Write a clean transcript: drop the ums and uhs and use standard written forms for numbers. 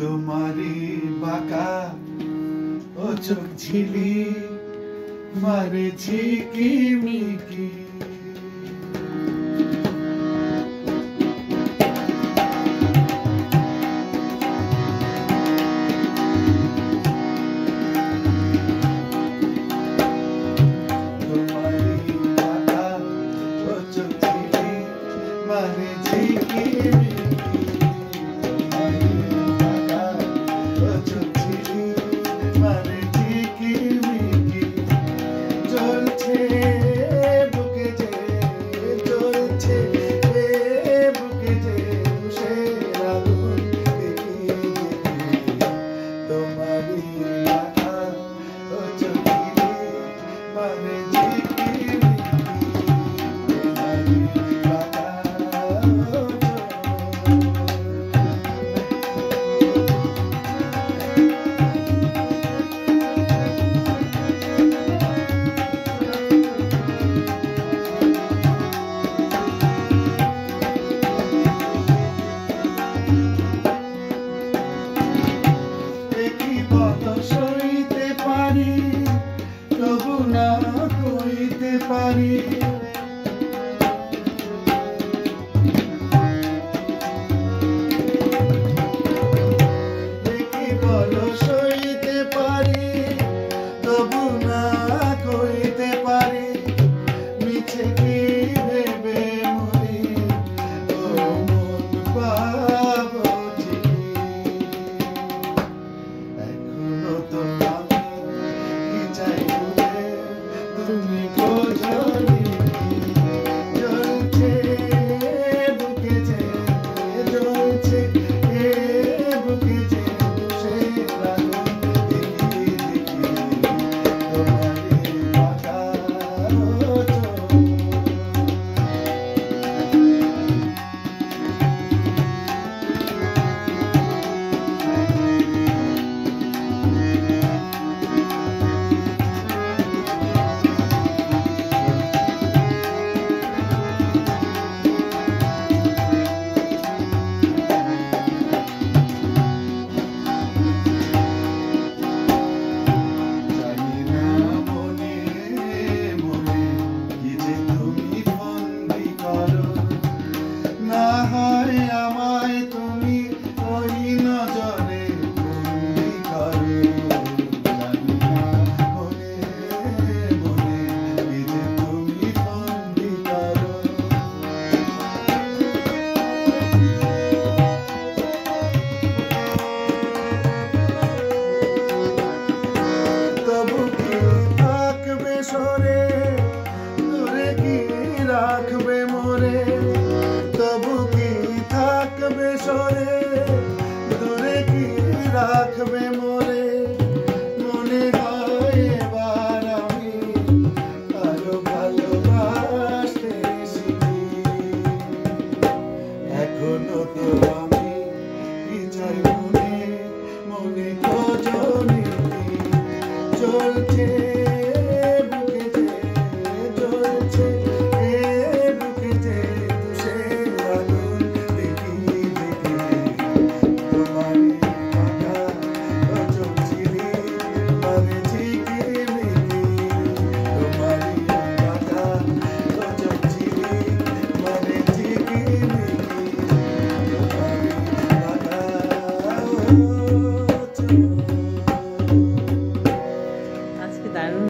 তোমারি বাঁকা ও চোখ ঝিলি মারে ঝিকিমিকি। তোমারি বাঁকা ও চোখ ঝিলি মারে ঝিকিমিকি। তবু না কইতে পারি দেখি বলো সইতে পারি তবু না কইতে পারি মিছে কি ভেবে মরি ও মন পাবো এখনো তো তুমি বোঝনি জ্বলছে বুকে যে জ্বলছে বুকে যে সে আগুন দেখি দেখি তোমারি বাঁকা রাখবে মোরে তবু কি থাকবে সরে দূরে কি রাখবে মোরে মনে হয় এবার আমি আরো ভালোবাসতে শিখি এখনো তো আমি